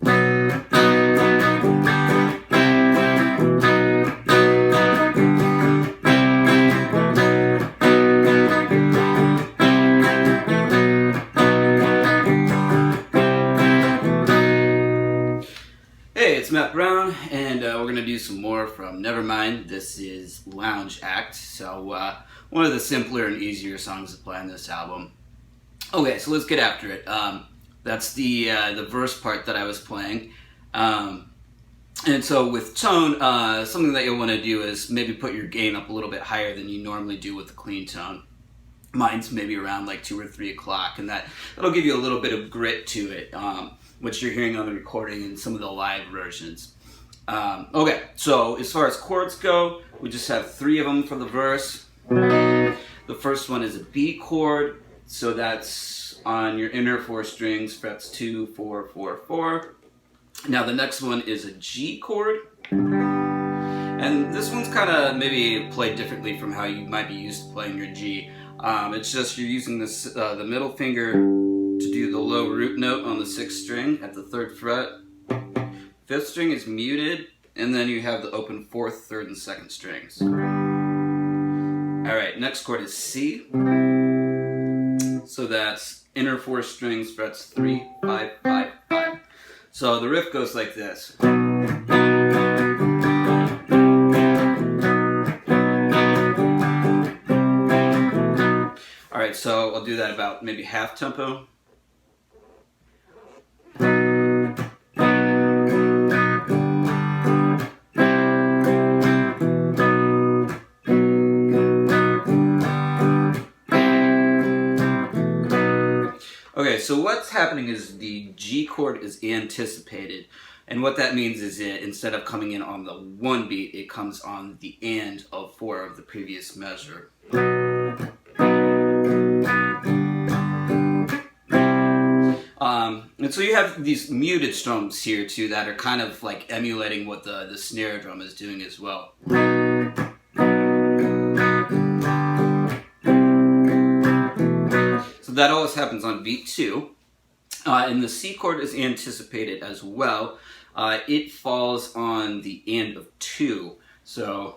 Hey, it's Matt Brown, and we're going to do some more from Nevermind. This is Lounge Act, so one of the simpler and easier songs to play on this album. Okay, so let's get after it. That's the verse part that I was playing. And so with tone, something that you'll want to do is maybe put your gain up a little bit higher than you normally do with the clean tone. Mine's maybe around like 2 or 3 o'clock, and that'll give you a little bit of grit to it, which you're hearing on the recording and some of the live versions. Okay, so as far as chords go, we just have 3 of them for the verse. The first one is a B chord, so that's on your inner 4 strings, frets 2, 4, 4, 4. Now the next one is a G chord, and this one's kind of maybe played differently from how you might be used to playing your G. It's just you're using this the middle finger to do the low root note on the 6th string at the 3rd fret. 5th string is muted, and then you have the open 4th, 3rd, and 2nd strings. Alright, next chord is C. So that's inner 4 strings, frets 3, 5, 5, 5. So the riff goes like this. Alright, so I'll do that about maybe half tempo. Okay, so what's happening is the G chord is anticipated, and what that means is instead of coming in on the 1 beat, it comes on the and of 4 of the previous measure. And so you have these muted strums here too that are kind of like emulating what the snare drum is doing as well. So that always happens on beat 2. And the C chord is anticipated as well. It falls on the and of 2. So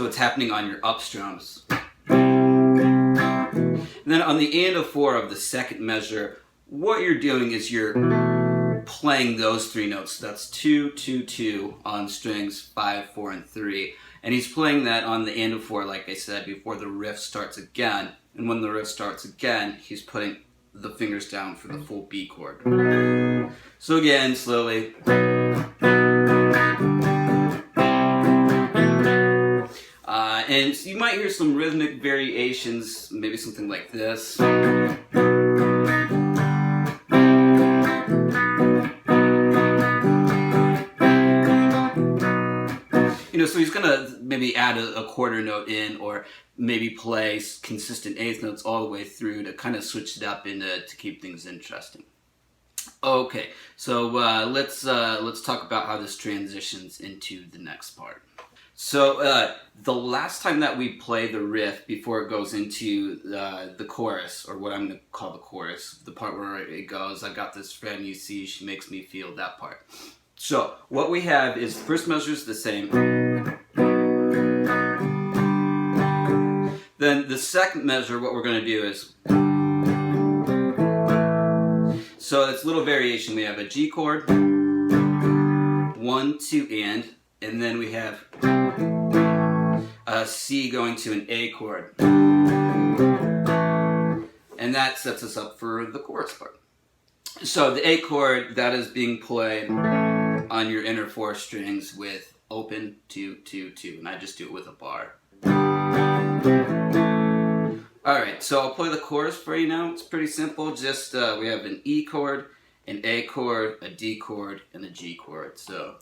it's happening on your up strums. And then on the and of 4 of the 2nd measure, what you're doing is you're playing those 3 notes. That's 2, 2, 2 on strings 5, 4, and 3. And he's playing that on the and of 4, like I said, before the riff starts again. And when the riff starts again, he's putting the fingers down for the full B chord. So again, slowly. And you might hear some rhythmic variations, maybe something like this. So he's going to maybe add a quarter note in, or maybe play consistent 8th notes all the way through to kind of switch it up and to keep things interesting. Okay, so let's talk about how this transitions into the next part. So the last time that we play the riff before it goes into the chorus, or what I'm going to call the chorus, the part where it goes, I got this friend you see, she makes me feel, that part. So what we have is first measure is the same. Then the 2nd measure, what we're going to do is, so it's a little variation. We have a G chord, 1, 2, and then we have a C going to an A chord. And that sets us up for the chorus part. So the A chord, that is being played on your inner 4 strings with open 2, 2, 2, and I just do it with a bar. Alright, so I'll play the chorus for you now. It's pretty simple. Just we have an E chord, an A chord, a D chord, and a G chord. So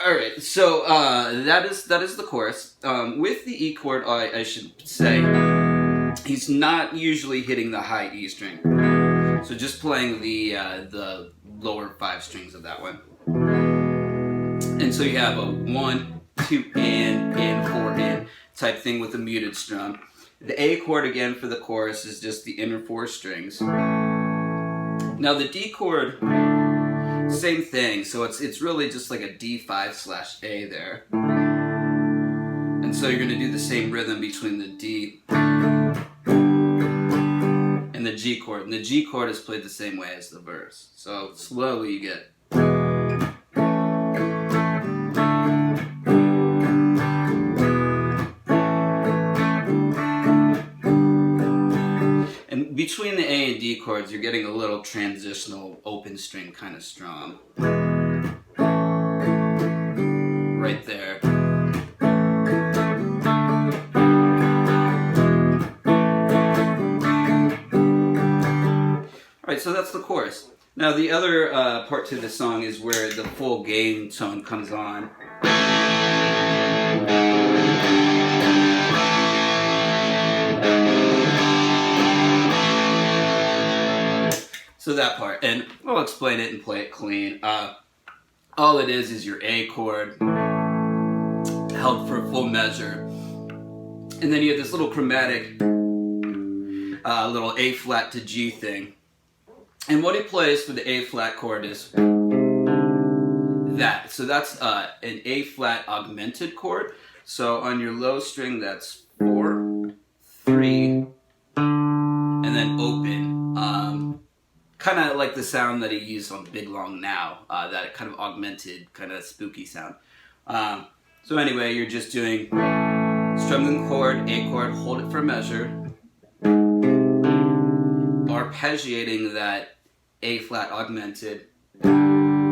Alright, so that is the chorus. With the E chord, I should say, he's not usually hitting the high E string. So just playing the lower 5 strings of that one. And so you have a 1, 2, and 4 in type thing with a muted strum. The A chord again for the chorus is just the inner 4 strings. Now the D chord, same thing. So it's really just like a D5/A there. And so you're going to do the same rhythm between the D and the G chord. And the G chord is played the same way as the verse. So slowly you get. And between the A and D chords, you're getting a little transitional open string kind of strum. Right there. Alright, so that's the chorus. Now the other part to the song is where the full gain tone comes on. So that part, and I'll explain it and play it clean. All it is your A chord held for a full measure. And then you have this little chromatic, little A flat to G thing. And what he plays for the A flat chord is that. So that's an A flat augmented chord. So on your low string, that's 4, 3, and then open. Kind of like the sound that he used on Big Long Now, that kind of augmented, kind of spooky sound. So anyway, you're just doing strum the chord, A chord, hold it for a measure, arpeggiating that A flat augmented, and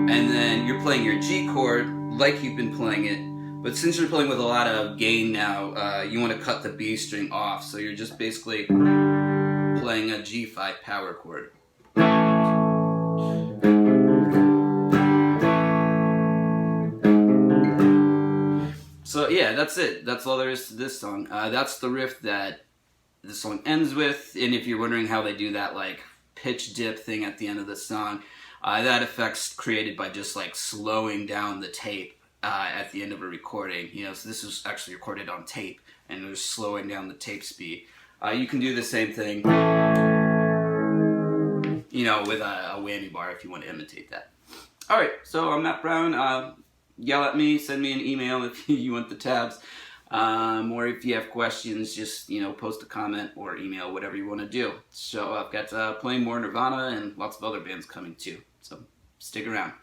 then you're playing your G chord like you've been playing it, but since you're playing with a lot of gain now, you want to cut the B string off, so you're just basically playing a G5 power chord. So yeah, that's it. That's all there is to this song. That's the riff that the song ends with, and if you're wondering how they do that like pitch dip thing at the end of the song, that effect's created by just like slowing down the tape at the end of a recording. You know, so this was actually recorded on tape, and it was slowing down the tape speed. You can do the same thing, you know, with a whammy bar if you want to imitate that. Alright, so I'm Matt Brown. Yell at me, send me an email if you want the tabs. Or if you have questions, just, you know, post a comment or email, whatever you want to do. So I've got plenty more Nirvana and lots of other bands coming too. So stick around.